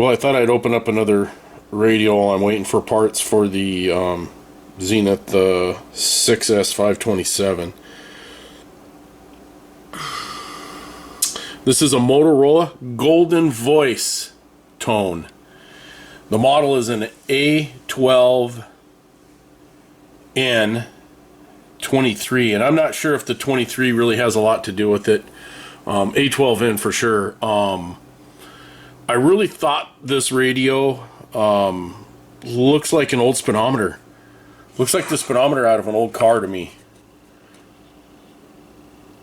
Well, I thought I'd open up another radio while I'm waiting for parts for the Zenith 6S527. This is a Motorola Golden Voice tone. The model is an A12N 23, and I'm not sure if the 23 really has a lot to do with it. A12N for sure. I really thought this radio looks like an old speedometer. Looks like the speedometer out of an old car to me.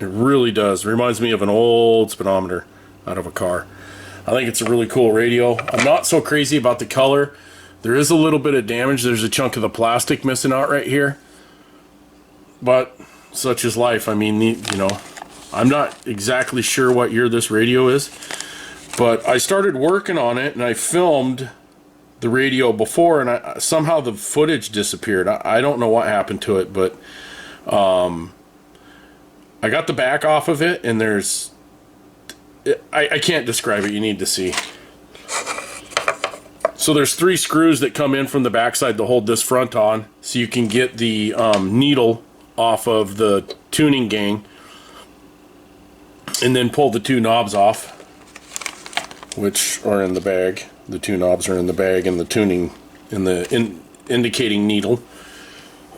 It really does. Reminds me of an old speedometer out of a car. I think it's a really cool radio. I'm not so crazy about the color. There is a little bit of damage. There's a chunk of the plastic missing out right here. But such is life. I mean, you know, I'm not exactly sure what year this radio is. But I started working on it and I filmed the radio before, and somehow the footage disappeared. I don't know what happened to it, but I got the back off of it, and there's... I can't describe it. You need to see. So there's 3 screws that come in from the backside to hold this front on, so you can get the needle off of the tuning gang, and then pull the 2 knobs off, which are in the bag. The 2 knobs are in the bag, and the tuning in the indicating needle.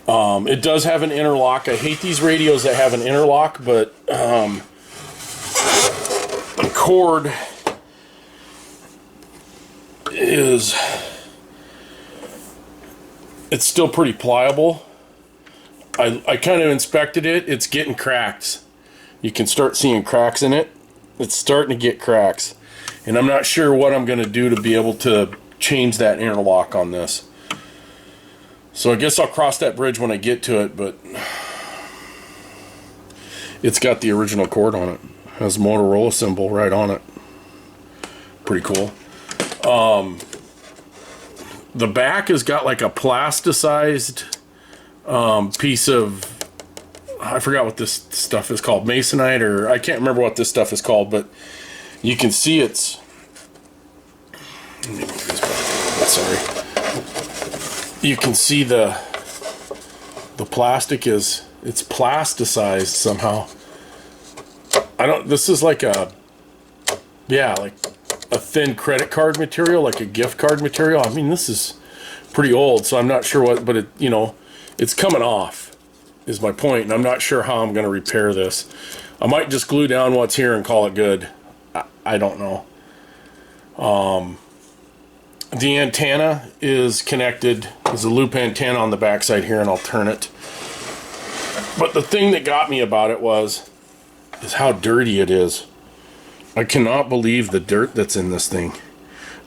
It does have an interlock. I hate these radios that have an interlock, but the cord is, it's still pretty pliable. I kind of inspected it. It's getting cracks. You can start seeing cracks in it. It's starting to get cracks. And I'm not sure what I'm going to do to be able to change that interlock on this. So I guess I'll cross that bridge when I get to it, but it's got the original cord on it. It has a Motorola symbol right on it. Pretty cool. The back has got like a plasticized piece of, I forgot what this stuff is called, masonite, or I can't remember what this stuff is called, but you can see it's, let me move this back a little bit, sorry. You can see the plastic is, it's plasticized somehow. This is like a, yeah, like a thin credit card material, like a gift card material. I mean, this is pretty old, so I'm not sure what, but it, you know, it's coming off is my point, and I'm not sure how I'm going to repair this. I might just glue down what's here and call it good. I don't know. The antenna is connected. There's a loop antenna on the backside here, and I'll turn it. But the thing that got me about it is how dirty it is. I cannot believe the dirt that's in this thing.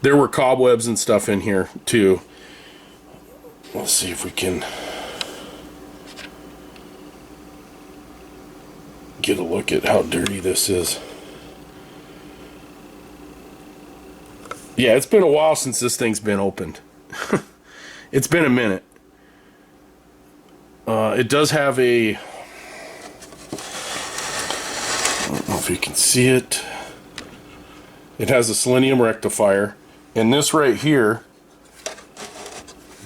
There were cobwebs and stuff in here too. Let's see if we can get a look at how dirty this is. Yeah, it's been a while since this thing's been opened. It's been a minute. It does have a, I don't know if you can see it. It has a selenium rectifier, and this right here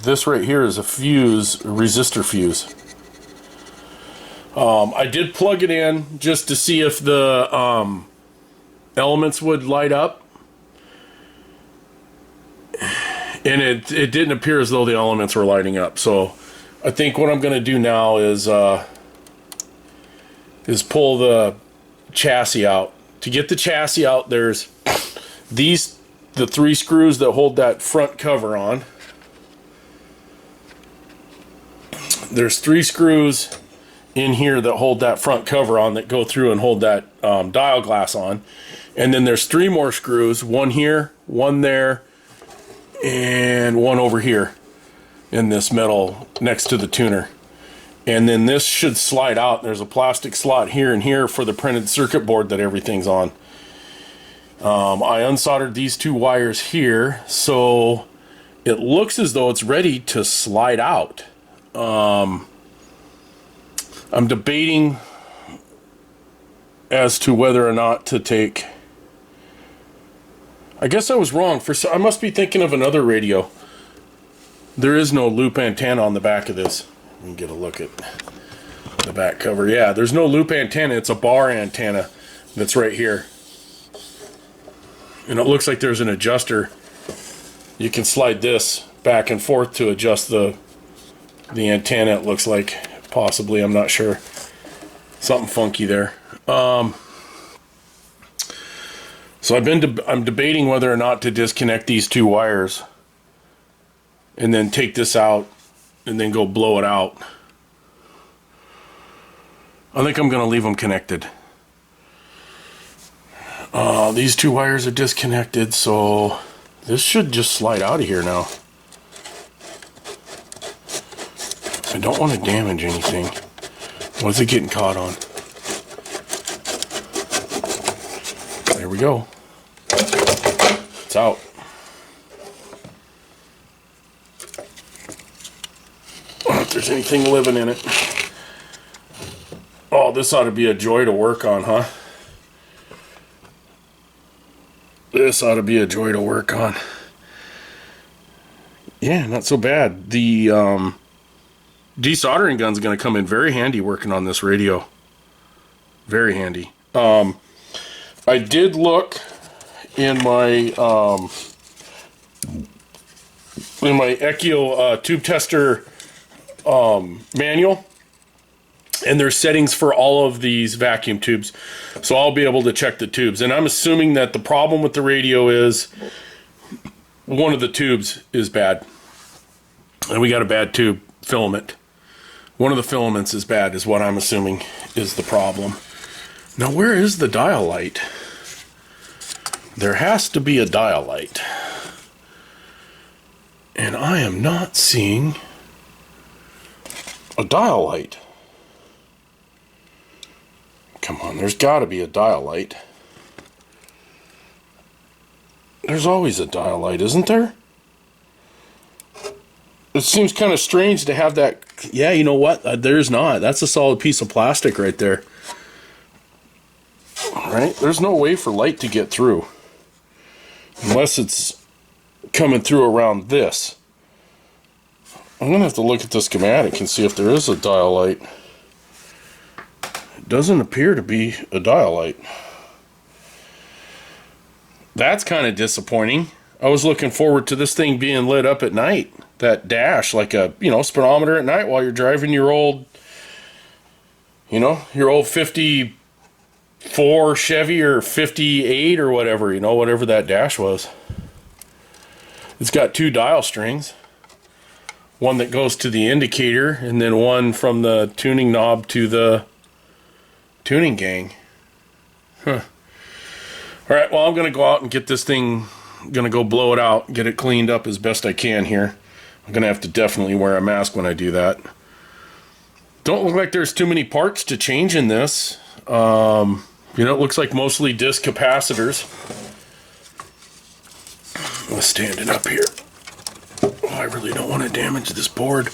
is a fuse, a resistor fuse. I did plug it in just to see if the elements would light up, and it didn't appear as though the elements were lighting up. So I think what I'm going to do now is pull the chassis out. To get the chassis out, there's the 3 screws that hold that front cover on. There's 3 screws in here that hold that front cover on, that go through and hold that dial glass on. And then there's 3 more screws, one here, one there, and one over here in this metal next to the tuner. And then this should slide out. There's a plastic slot here and here for the printed circuit board that everything's on. I unsoldered these 2 wires here, so it looks as though it's ready to slide out. I'm debating as to whether or not to take I guess I was wrong. I must be thinking of another radio. There is no loop antenna on the back of this. Let me get a look at the back cover. Yeah, there's no loop antenna. It's a bar antenna that's right here. And it looks like there's an adjuster. You can slide this back and forth to adjust the antenna, it looks like. Possibly, I'm not sure. Something funky there. So I'm debating whether or not to disconnect these two wires and then take this out and then go blow it out. I think I'm going to leave them connected. These two wires are disconnected, so this should just slide out of here now. I don't want to damage anything. What's it getting caught on? There we go. It's out. I wonder if there's anything living in it. Oh, this ought to be a joy to work on, huh? This ought to be a joy to work on. Yeah, not so bad. The desoldering gun's going to come in very handy working on this radio. Very handy. I did look in my Echio tube tester manual, and there's settings for all of these vacuum tubes, so I'll be able to check the tubes. And I'm assuming that the problem with the radio is one of the tubes is bad, and we got a bad tube filament. One of the filaments is bad, is what I'm assuming is the problem. Now, where is the dial light? There has to be a dial light. And I am not seeing a dial light. Come on, there's got to be a dial light. There's always a dial light, isn't there? It seems kind of strange to have that. Yeah, you know what? There's not. That's a solid piece of plastic right there. Right? There's no way for light to get through. Unless it's coming through around this. I'm going to have to look at the schematic and see if there is a dial light. It doesn't appear to be a dial light. That's kind of disappointing. I was looking forward to this thing being lit up at night. That dash, like a, speedometer at night while you're driving your old, your old 54 Chevy or 58 or whatever, whatever that dash was. It's got two dial strings. One that goes to the indicator, and then one from the tuning knob to the tuning gang. Huh. Alright, well, I'm going to go out and get this thing, going to go blow it out, get it cleaned up as best I can here. I'm going to have to definitely wear a mask when I do that. Don't look like there's too many parts to change in this. It looks like mostly disc capacitors. Let's stand it up here. Oh, I really don't want to damage this board.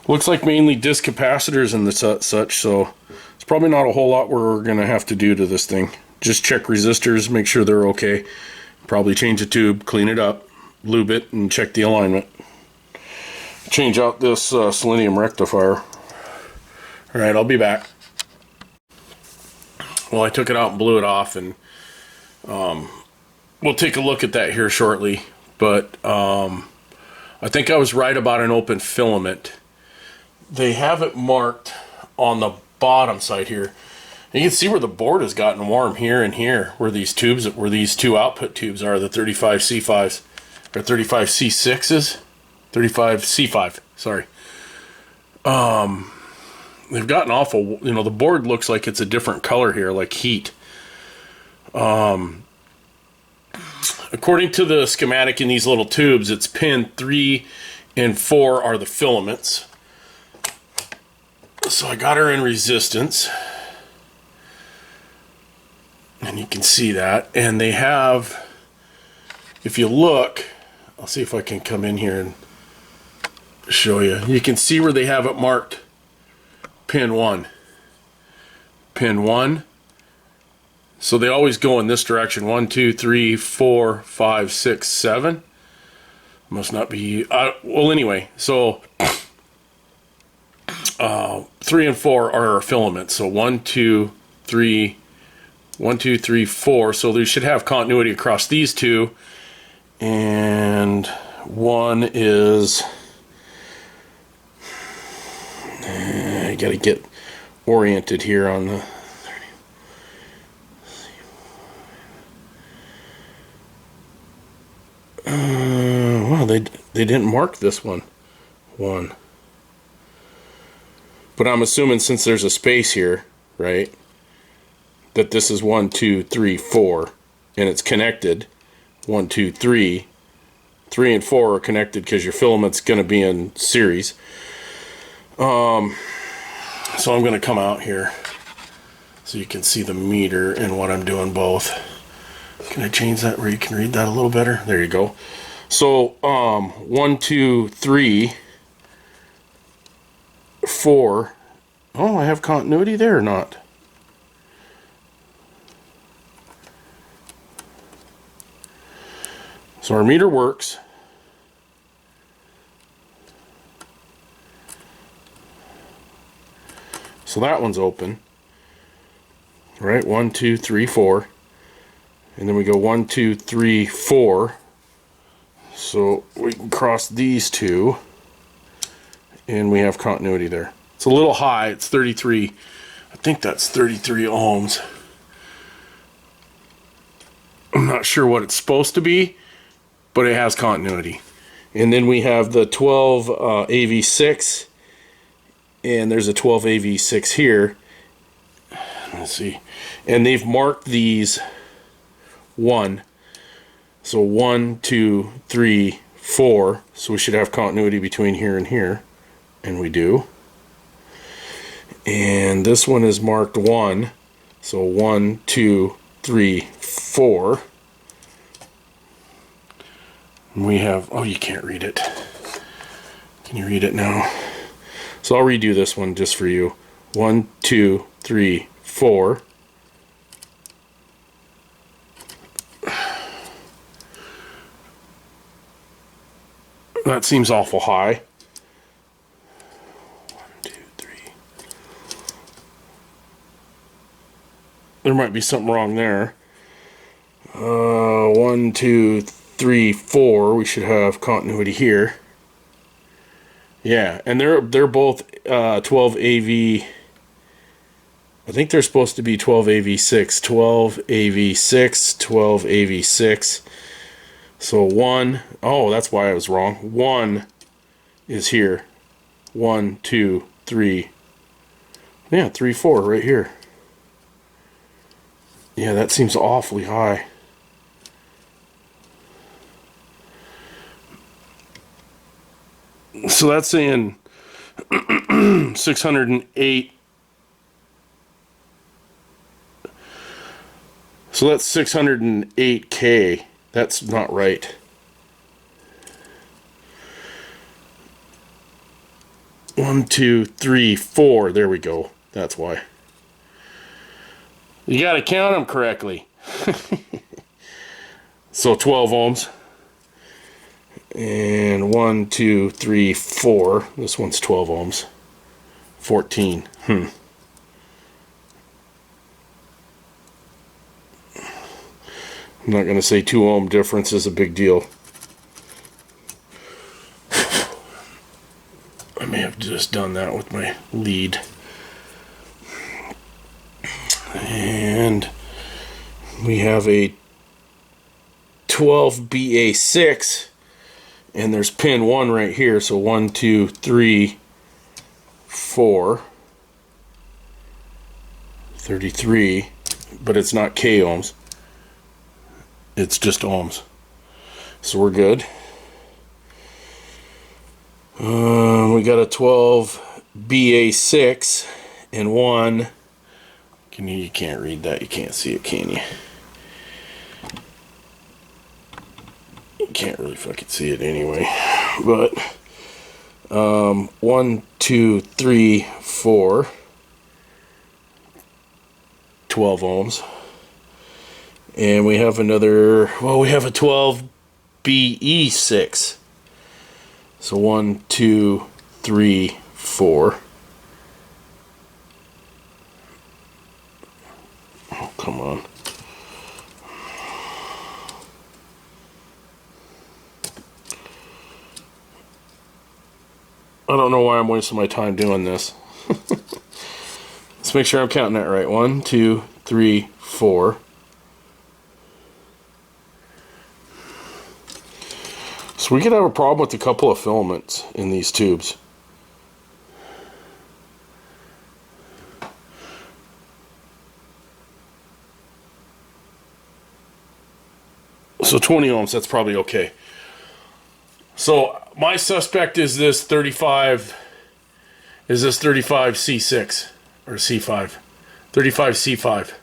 Looks like mainly disc capacitors and such, so it's probably not a whole lot we're going to have to do to this thing. Just check resistors, make sure they're okay. Probably change the tube, clean it up, lube it, and check the alignment. Change out this selenium rectifier. Alright, I'll be back. Well, I took it out and blew it off, and we'll take a look at that here shortly. But I think I was right about an open filament. They have it marked on the bottom side here. And you can see where the board has gotten warm here and here, where these tubes, where these two output tubes are, the 35C5s, or 35C6s, 35C5, sorry. They've gotten awful, the board looks like it's a different color here, like heat. According to the schematic in these little tubes, it's pin 3 and 4 are the filaments. So I got her in resistance. And you can see that. And they have, if you look, I'll see if I can come in here and show you. You can see where they have it marked pin 1. Pin 1, So they always go in this direction. 1, 2, 3, 4, 5, 6, 7. Must not be. Well, anyway, so 3 and 4 are our filaments. So 1, 2, 3, 1, 2, 3, 4. So they should have continuity across these two. And one is. I got to get oriented here on the. Well, they didn't mark this one. But I'm assuming since there's a space here, right, that this is 1, 2, 3, 4, and it's connected. 1, 2, 3. 3 and 4 are connected because your filament's going to be in series. So I'm going to come out here so you can see the meter and what I'm doing both. Can I change that where you can read that a little better? There you go. So 1, 2, 3, 4. Oh, I have continuity there or not? So our meter works. So that one's open. Right, 1, 2, 3, 4. And then we go 1, 2, 3, 4. So we can cross these two. And we have continuity there. It's a little high. It's 33. I think that's 33 ohms. I'm not sure what it's supposed to be, but it has continuity. And then we have the 12 AV6. And there's a 12 AV6 here. Let's see. And they've marked these 1. So 1, 2, 3, 4. So we should have continuity between here and here. And we do. And this one is marked 1. So 1, 2, 3, 4. And we have, oh, you can't read it. Can you read it now? So I'll redo this one just for you. 1, 2, 3, 4. That seems awful high. 1, 2, 3. There might be something wrong there. 1, 2, 3, 4. We should have continuity here. Yeah, and they're both 12 AV. I think they're supposed to be 12 AV6, 12 AV6, 12 AV6. So 1, oh, that's why I was wrong. 1 is here. 1, 2, 3. Yeah, 3, 4 right here. Yeah, that seems awfully high. So that's saying 608. So that's 608K. That's not right. One, 2, 3, 4. There we go. That's why. You got to count them correctly. So 12 ohms. And 1, 2, 3, 4. This one's 12 ohms. 14. I'm not going to say 2 ohm difference is a big deal. I may have just done that with my lead. And we have a 12BA6. And there's pin 1 right here. So 1, 2, 3, 4. 33. But it's not K ohms. It's just ohms. So we're good. We got a 12 BA6 and 1. You can't read that. You can't see it, can you? You can't really fucking see it anyway. But 1, 2, 3, 4. 12 ohms. And we have another, well, we have a 12BE6. So 1, 2, 3, 4. Oh, come on. I don't know why I'm wasting my time doing this. Let's make sure I'm counting that right. 1, 2, 3, 4. So we could have a problem with a couple of filaments in these tubes. So 20 ohms, that's probably okay. So my suspect is this 35, is this 35C6 or C5? 35C5.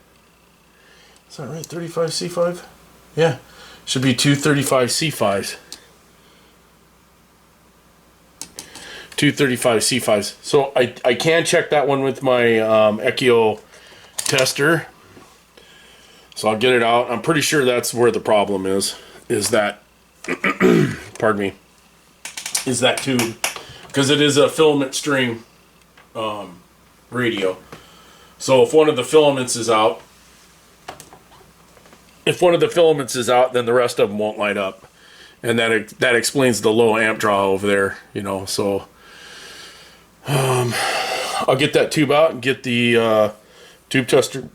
Is that right? 35C5? Yeah. Should be two 35C5s. Two 35C5s. So I can check that one with my Echio tester. So I'll get it out. I'm pretty sure that's where the problem is that, pardon me, is that tube. Because it is a filament string radio. So if one of the filaments is out, then the rest of them won't light up. And that explains the low amp draw over there, you know. So I'll get that tube out and get the tube tester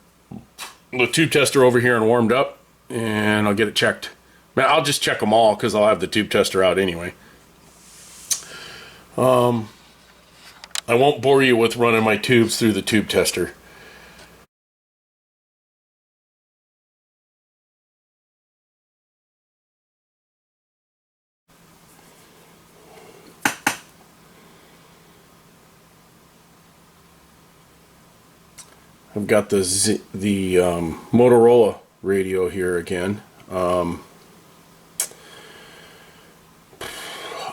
over here and warmed up, and I'll get it checked. Man, I'll just check them all because I'll have the tube tester out anyway. I won't bore you with running my tubes through the tube tester. I've got the Motorola radio here again.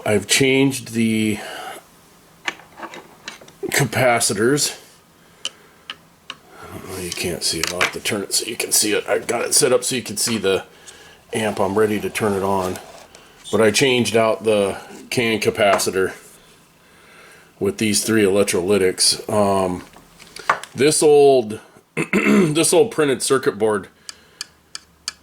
I've changed the capacitors. Oh, you can't see it. I'll have to turn it so you can see it. I've got it set up so you can see the amp. I'm ready to turn it on. But I changed out the can capacitor with these three electrolytics. This old printed circuit board,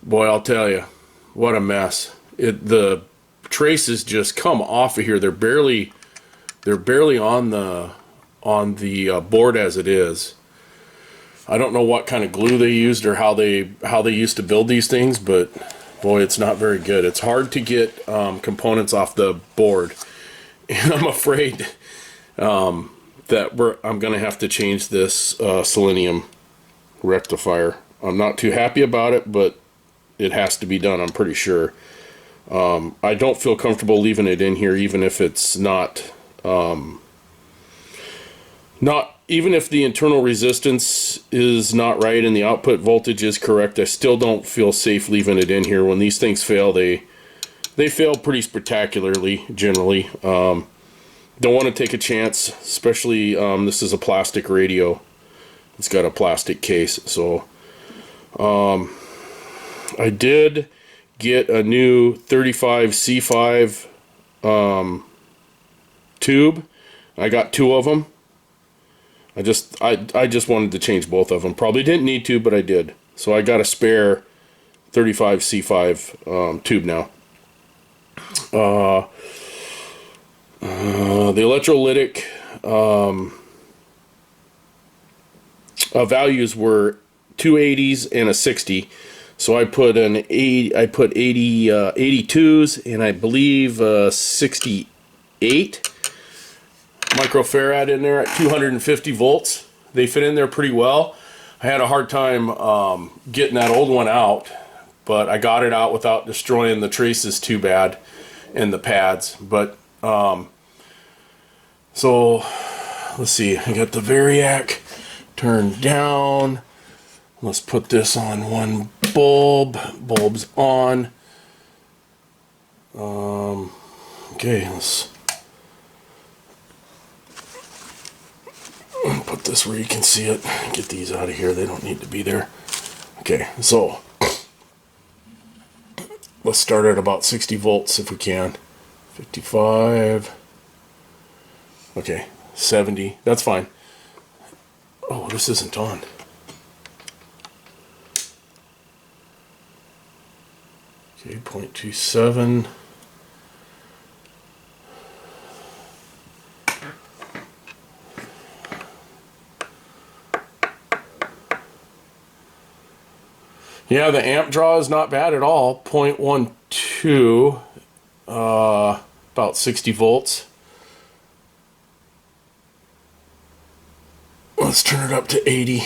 boy, I'll tell you, what a mess. The traces just come off of here. They're barely on the board as it is. I don't know what kind of glue they used or how they used to build these things, but boy, it's not very good. It's hard to get components off the board, and I'm afraid that I'm gonna have to change this selenium rectifier. I'm not too happy about it, but it has to be done, I'm pretty sure. I don't feel comfortable leaving it in here, even if it's not even if the internal resistance is not right and the output voltage is correct. I still don't feel safe leaving it in here. When these things fail, they fail pretty spectacularly generally. Don't want to take a chance, especially this is a plastic radio. It's got a plastic case. So I did get a new 35C5 tube. I got two of them. I just wanted to change both of them. Probably didn't need to, but I did. So I got a spare 35C5 tube now. The electrolytic values were 280s and a 60. So I put 82s and I believe 68 microfarad in there at 250 volts. They fit in there pretty well. I had a hard time getting that old one out, but I got it out without destroying the traces too bad and the pads. But so let's see, I got the Variac turned down. Let's put this on one bulb's on. Okay, let's put this where you can see it. Get these out of here, they don't need to be there. Okay, so Let's start at about 60 volts if we can. 55. Okay, 70. That's fine. Oh, this isn't on. Okay, 0.27. Yeah, the amp draw is not bad at all. 0.12, about 60 volts. Let's turn it up to 80.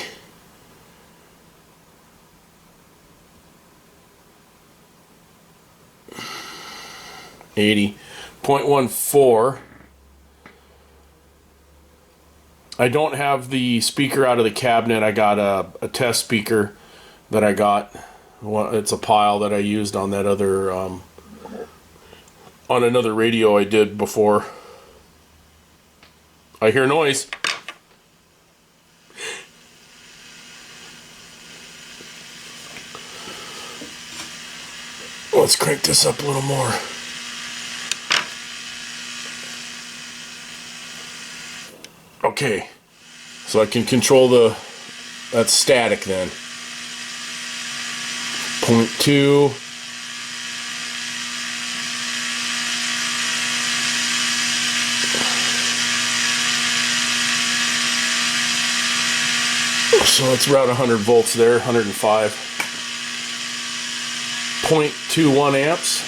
.14. I don't have the speaker out of the cabinet. I got a test speaker that I got. It's a pile that I used on that other on another radio I did before. I hear noise. Let's crank this up a little more. Okay, so I can control that's static then. 0.2. So it's around 100 volts there, 105. 0.21 amps,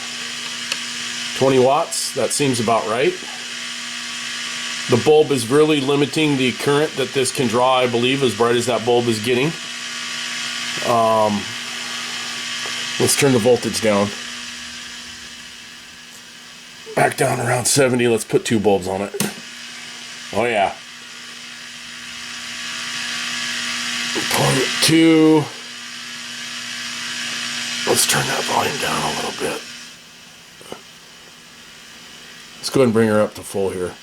20 watts, that seems about right. The bulb is really limiting the current that this can draw, I believe, as bright as that bulb is getting. Let's turn the voltage down. Back down around 70, let's put 2 bulbs on it. Oh yeah. 0.2. Let's turn that volume down a little bit. Let's go ahead and bring her up to full here.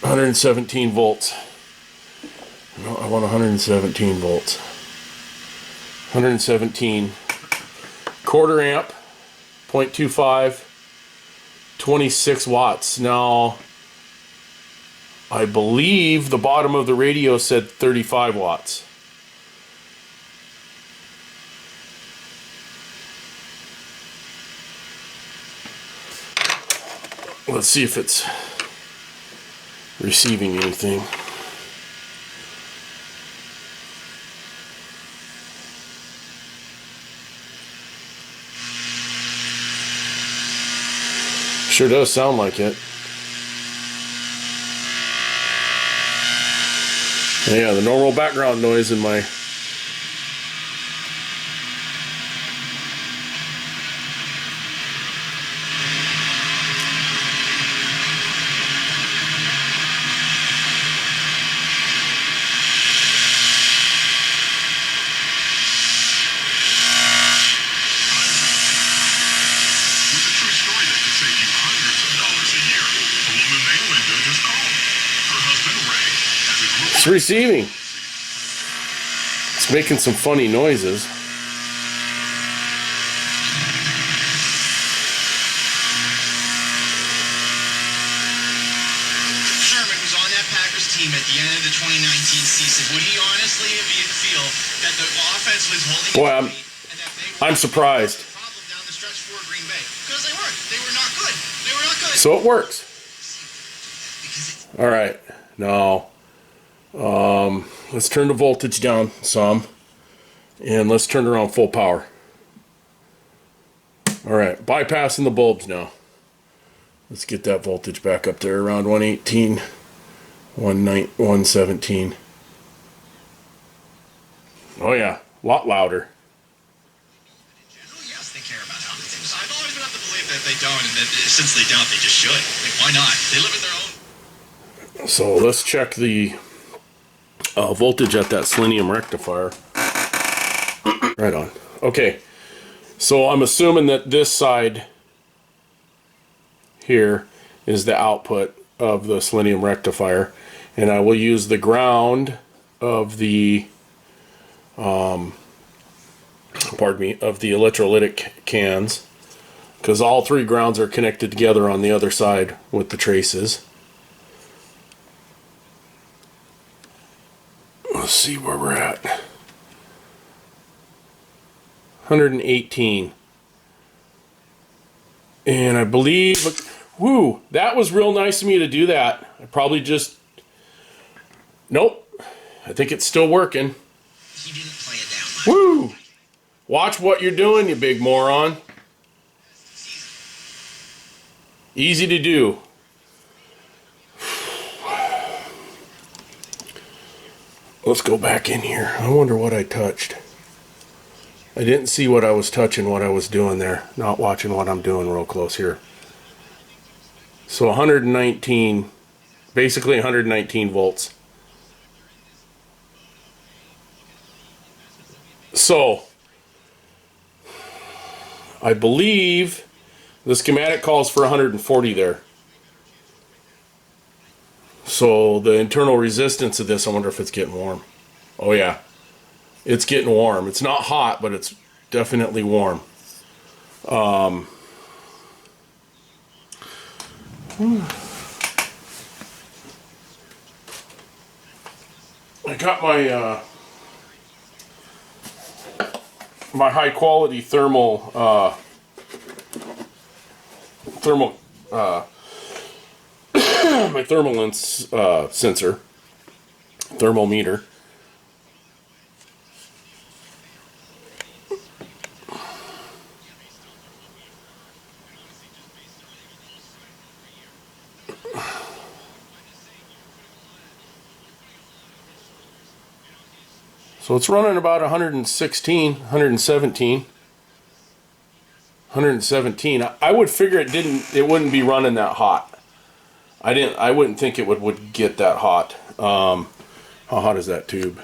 117 volts. No, I want 117 volts. 117. Quarter amp, 0.25, 26 watts. Now, I believe the bottom of the radio said 35 watts. Let's see if it's receiving anything. Sure does sound like it. Yeah, the normal background noise in my It's receiving. It's making some funny noises. Sherman was on that Packers team at the end of the 2019 season. Would he honestly feel that the offense was holding? Boy, I'm surprised. Down the stretch for Green Bay because they weren't. They were not good. They were not good. So it works. All right, now let's turn the voltage down some, and let's turn it around full power. All right, bypassing the bulbs now. Let's get that voltage back up there around 118, 117. Oh yeah, a lot louder. Yes, they care about how they think. I've always been of the belief that they don't, and that since they don't, they just should. Like, why not? They live in their own. So let's check the voltage at that selenium rectifier. Right on. Okay, so I'm assuming that this side here is the output of the selenium rectifier, and I will use the ground of the pardon me, of the electrolytic cans, because all three grounds are connected together on the other side with the traces. Let's see where we're at. 118. And I believe, whoo, that was real nice of me to do that. I probably just, nope. I think it's still working. He didn't play it down. Woo! Watch what you're doing, you big moron. Easy to do. Let's go back in here. I wonder what I touched. I didn't see what I was touching, what I was doing there. Not watching what I'm doing real close here. So 119, basically 119 volts. So, I believe the schematic calls for 140 there. So the internal resistance of this, I wonder if it's getting warm. Oh yeah, it's getting warm. It's not hot, but it's definitely warm. I got my my high quality thermal my thermal sensor, thermometer. So it's running about 116, 117. 117. I would figure it wouldn't be running that hot. I wouldn't think it would get that hot. How hot is that tube?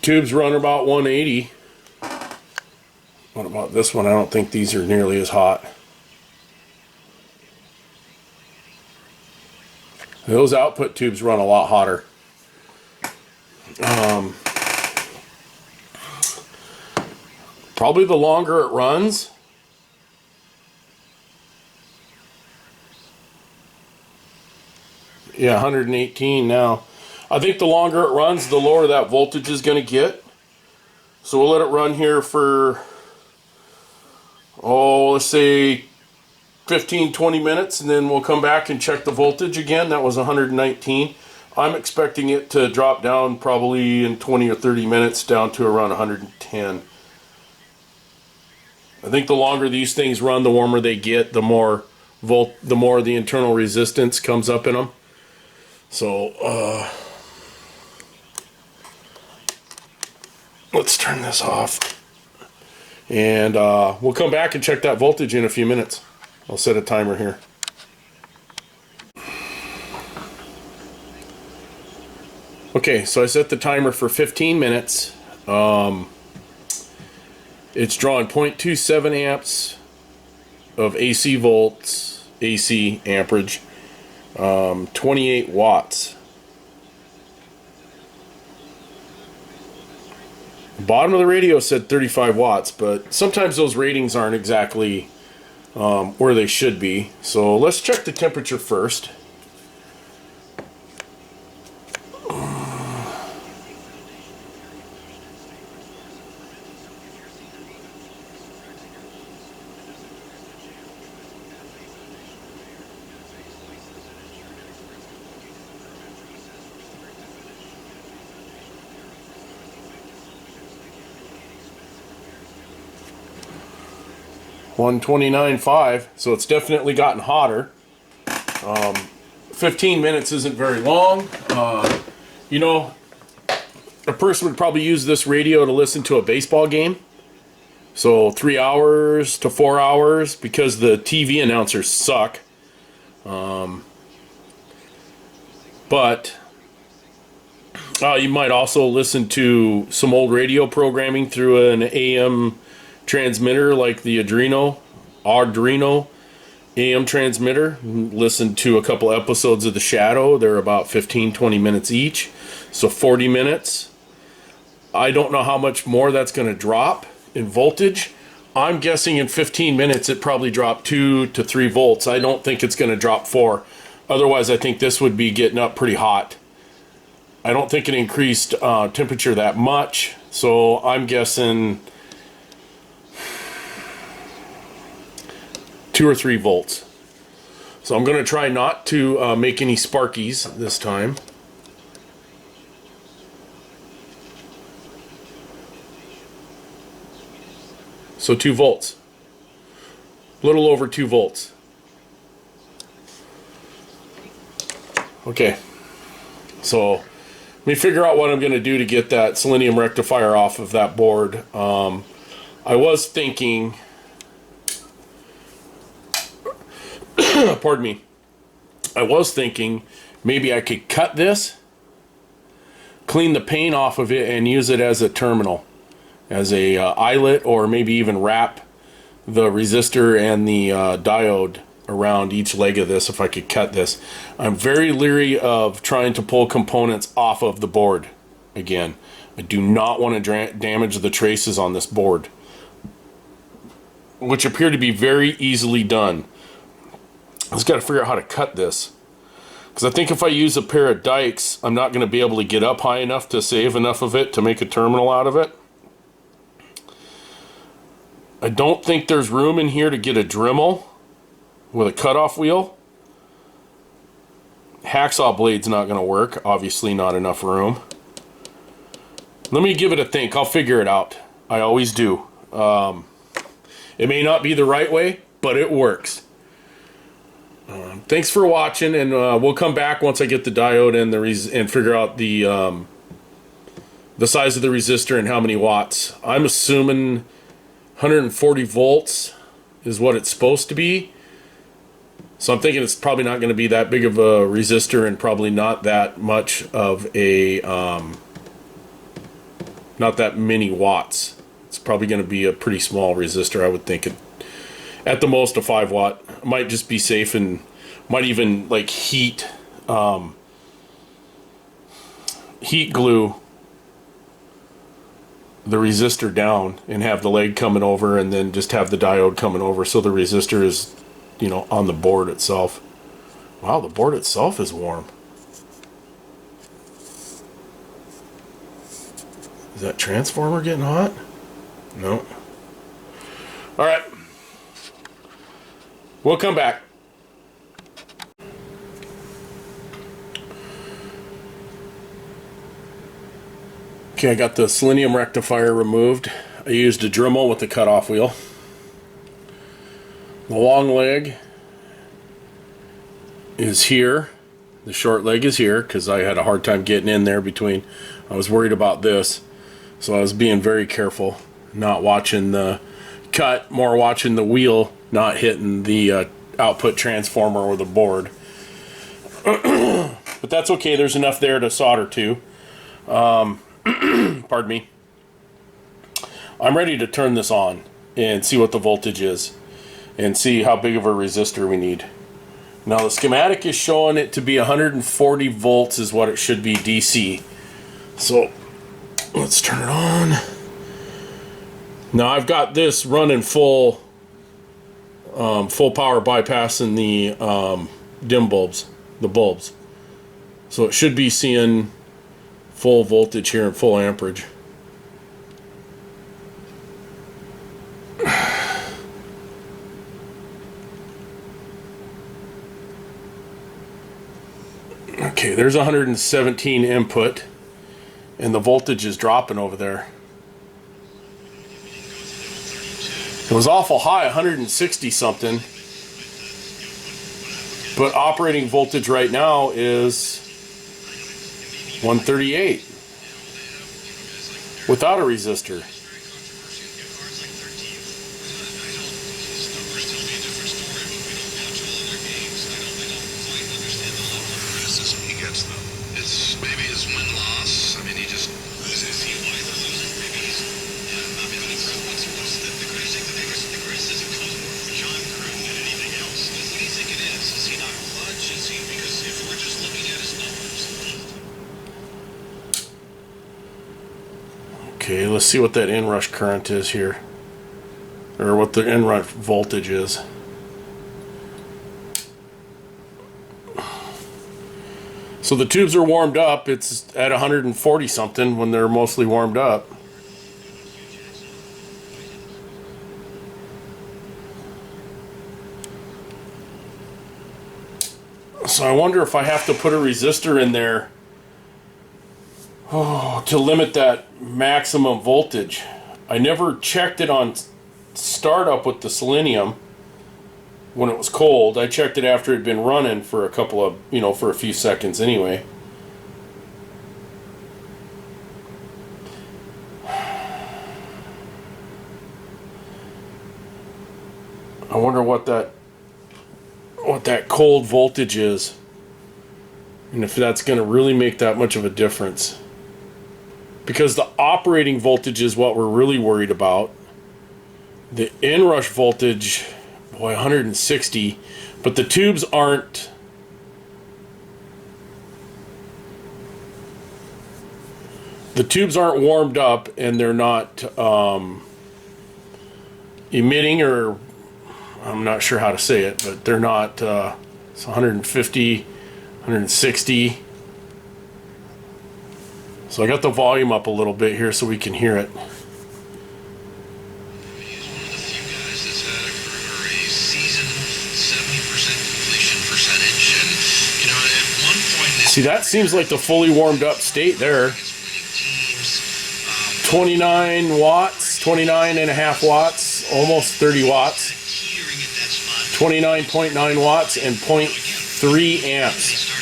Tubes run about 180. What about this one? I don't think these are nearly as hot. Those output tubes run a lot hotter. Probably the longer it runs, yeah, 118 now. I think the longer it runs, the lower that voltage is going to get. So we'll let it run here for, let's say 15-20 minutes, and then we'll come back and check the voltage again. That was 119. I'm expecting it to drop down probably in 20 or 30 minutes down to around 110. I think the longer these things run, the warmer they get, the more the internal resistance comes up in them. So let's turn this off, and we'll come back and check that voltage in a few minutes. I'll set a timer here. Okay, so I set the timer for 15 minutes. It's drawing 0.27 amps of AC volts, AC amperage, 28 watts. The bottom of the radio said 35 watts, but sometimes those ratings aren't exactly where they should be. So let's check the temperature first. $129.5, so it's definitely gotten hotter. 15 minutes isn't very long. You know, a person would probably use this radio to listen to a baseball game. So 3 hours to 4 hours, because the TV announcers suck. But you might also listen to some old radio programming through an AM transmitter like the Arduino AM transmitter. Listened to a couple episodes of The Shadow. They're about 15-20 minutes each, so 40 minutes. I don't know how much more that's going to drop in voltage. I'm guessing in 15 minutes it probably dropped 2 to 3 volts. I don't think it's going to drop 4. Otherwise, I think this would be getting up pretty hot. I don't think it increased temperature that much, so I'm guessing 2 or 3 volts. So I'm going to try not to make any sparkies this time. So 2 volts. A little over 2 volts. Okay. So let me figure out what I'm going to do to get that selenium rectifier off of that board. I was thinking... pardon me. I was thinking maybe I could cut this, clean the paint off of it, and use it as a terminal, as a eyelet, or maybe even wrap the resistor and the diode around each leg of this if I could cut this. I'm very leery of trying to pull components off of the board again. I do not want to damage the traces on this board, which appear to be very easily done. I just got to figure out how to cut this, because I think if I use a pair of dikes, I'm not going to be able to get up high enough to save enough of it to make a terminal out of it. I don't think there's room in here to get a Dremel with a cutoff wheel. Hacksaw blade's not going to work. Obviously not enough room. Let me give it a think. I'll figure it out. I always do. It may not be the right way, but it works. Thanks for watching, and we'll come back once I get the diode and and figure out the size of the resistor and how many watts. I'm assuming 140 volts is what it's supposed to be. So I'm thinking it's probably not going to be that big of a resistor, and probably not that much of a not that many watts. It's probably going to be a pretty small resistor, I would think. At the most a 5 watt. Might just be safe, and might even like heat glue the resistor down and have the leg coming over, and then just have the diode coming over, so the resistor is, you know, on the board itself. Wow, the board itself is warm. Is that transformer getting hot? No. All right. We'll come back. Okay, I got the selenium rectifier removed. I used a Dremel with the cutoff wheel. The long leg is here. The short leg is here, because I had a hard time getting in there between. I was worried about this, so I was being very careful, not watching the cut, more watching the wheel not hitting the output transformer or the board. But that's okay, there's enough there to solder to. Pardon me. I'm ready to turn this on and see what the voltage is, and see how big of a resistor we need. Now the schematic is showing it to be 140 volts is what it should be DC. So let's turn it on. Now I've got this running full power, bypassing the dim bulbs, the bulbs. So it should be seeing full voltage here and full amperage. Okay, there's 117 input, and the voltage is dropping over there. It was awful high, 160 something, but operating voltage right now is 138 without a resistor. It's maybe his win-loss. I mean, he just loses. He why they're losing. Maybe he's not maybe once he wants the Okay, let's see what that inrush current is here, or what the inrush voltage is. So the tubes are warmed up. It's at 140 something when they're mostly warmed up. So I wonder if I have to put a resistor in there to limit that maximum voltage. I never checked it on startup with the selenium when it was cold. I checked it after it had been running for a couple of, for a few seconds anyway. I wonder what that cold voltage is, and if that's going to really make that much of a difference. Because the operating voltage is what we're really worried about. The inrush voltage, boy, 160, but the tubes aren't warmed up, and they're not emitting, or I'm not sure how to say it, but they're not, it's 150, 160. So I got the volume up a little bit here so we can hear it. He's one of the few guys that's had a season 70% completion percentage, and at one point, see, that seems like the fully warmed up state there. 29 watts, 29 and a half watts, almost 30 watts. 29.9 watts and 0.3 amps.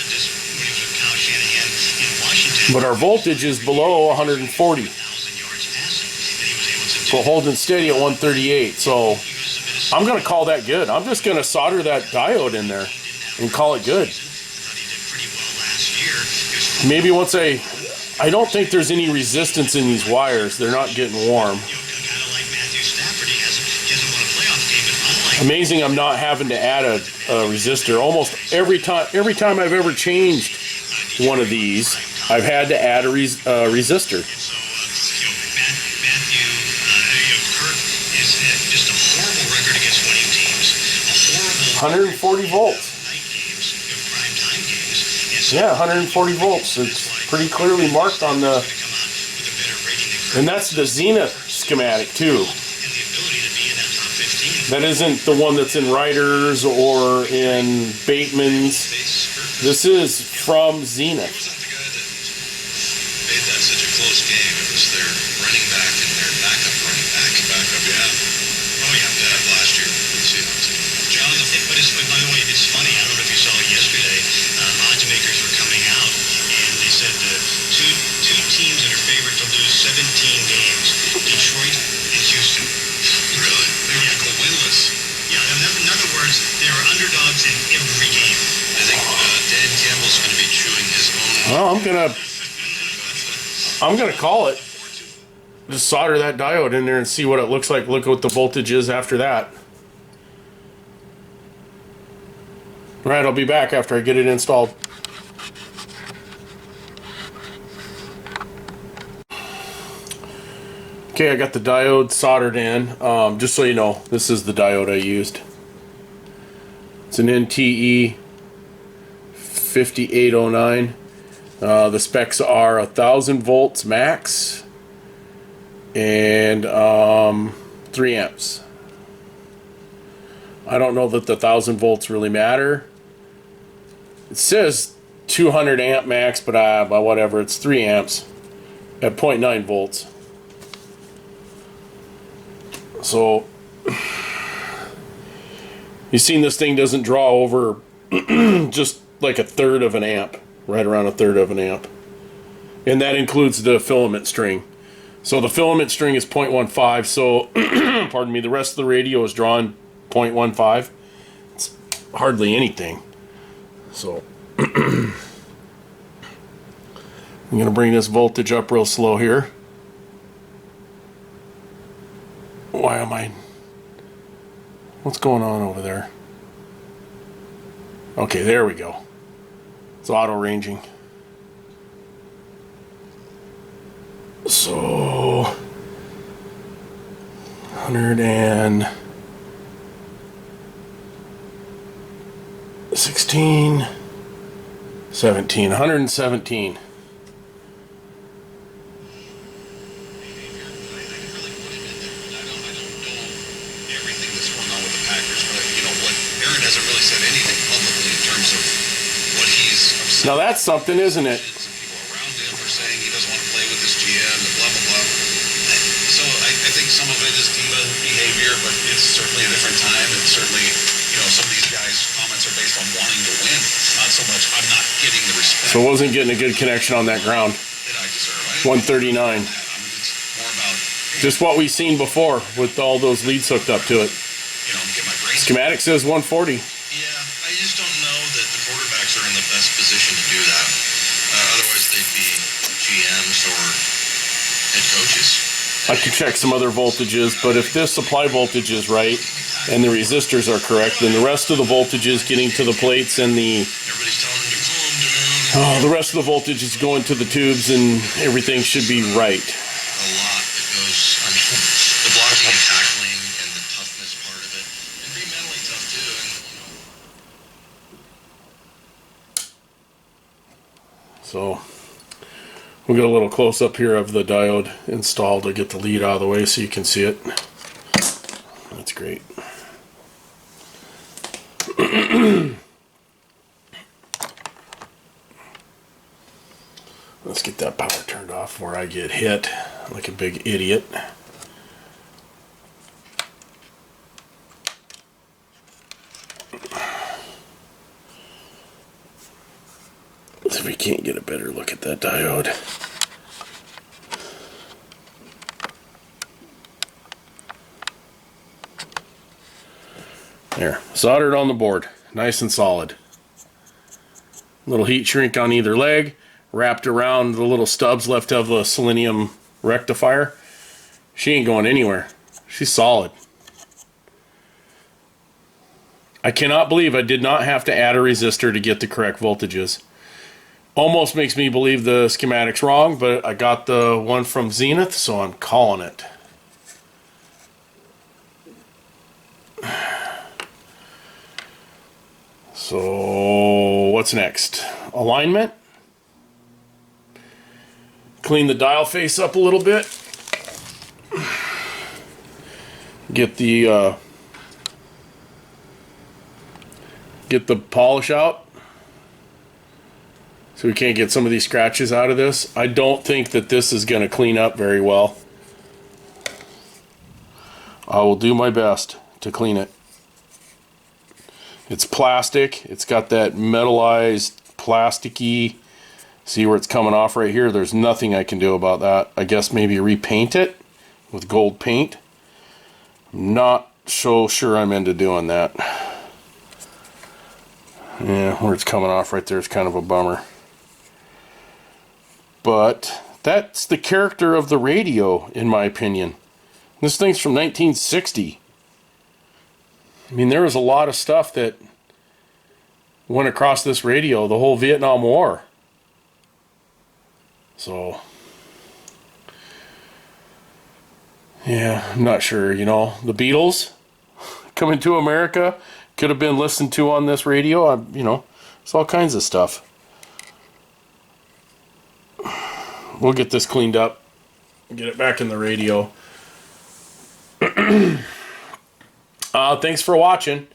But our voltage is below 140. But holding steady at 138. So I'm going to call that good. I'm just going to solder that diode in there and call it good. Maybe once I don't think there's any resistance in these wires. They're not getting warm. Amazing I'm not having to add a resistor. Almost every time I've ever changed one of these, I've had to add a resistor. Matthew, Kurt is just a horrible record against winning teams. A horrible 140 volts. night games, prime time games. Yeah, 140 volts. It's pretty clearly marked on the, and that's the Zenith schematic too. That isn't the one that's in Ryder's or in Bateman's. This is from Zenith. Made that such a close game. It was their running back and their backup running back. Backup, yeah. Oh, yeah, last year. John, but by the way, it's funny. I don't know if you saw it yesterday. Odds makers were coming out, and they said two teams that are favored to lose 17 games: Detroit and Houston. Really? They were going to go winless. Yeah. In other words, they were underdogs in every game. I think Dan Campbell's going to be chewing his own. Well, I'm gonna call it. Just solder that diode in there and see what it looks like. Look what the voltage is after that. All right, I'll be back after I get it installed. Okay, I got the diode soldered in. Just so you know, this is the diode I used. It's an NTE 5809. The specs are 1,000 volts max and 3 amps. I don't know that the 1,000 volts really matter. It says 200 amp max, but whatever, it's 3 amps at 0.9 volts. So you've seen this thing doesn't draw over just like a third of an amp, right around a third of an amp. And that includes the filament string. So the filament string is 0.15, so pardon me, the rest of the radio is drawing 0.15. It's hardly anything. So I'm going to bring this voltage up real slow here. Why am I... What's going on over there? Okay, there we go. It's auto ranging. So 116, 17, 117. Now that's something, isn't it? Some people around him are saying he doesn't want to play with this GM and blah, blah, blah. So I think some of it is diva behavior, but it's certainly a different time. And certainly, some of these guys' comments are based on wanting to win. Not so much, I'm not getting the respect. So wasn't getting a good connection on that ground. That I deserve. 139. It's more about, Just what we've seen before with all those leads hooked up to it. Get my brain. Schematic says 140. Yeah, I just don't know that the quarterbacks are in the best position to do that. Otherwise, they'd be GMs or head coaches. I can check some other voltages, but if this supply voltage is right and the resistors are correct, then the rest of the voltages getting to the plates and Everybody's telling them to calm down. the rest of the voltage is going to the tubes and everything should be right. A lot that goes, the blocking and tackling and the toughness part of it. And be mentally tough too. So we'll get a little close up here of the diode installed to get the lead out of the way so you can see it. That's great. Let's get that power turned off before I get hit like a big idiot. See if we can't get a better look at that diode. There, soldered on the board, nice and solid. Little heat shrink on either leg, wrapped around the little stubs left of the selenium rectifier. She ain't going anywhere. She's solid. I cannot believe I did not have to add a resistor to get the correct voltages. Almost makes me believe the schematic's wrong, but I got the one from Zenith, so I'm calling it. So, what's next? Alignment. Clean the dial face up a little bit. Get the polish out. So we can't get some of these scratches out of this. I don't think that this is going to clean up very well. I will do my best to clean it. It's plastic. It's got that metallized, plasticky. See where it's coming off right here? There's nothing I can do about that. I guess maybe repaint it with gold paint. I'm not so sure I'm into doing that. Yeah, where it's coming off right there is kind of a bummer. But that's the character of the radio, in my opinion. This thing's from 1960. I mean, there was a lot of stuff that went across this radio the whole Vietnam War. So, yeah, I'm not sure, the Beatles coming to America could have been listened to on this radio. It's all kinds of stuff. We'll get this cleaned up, get it back in the radio. Thanks for watching.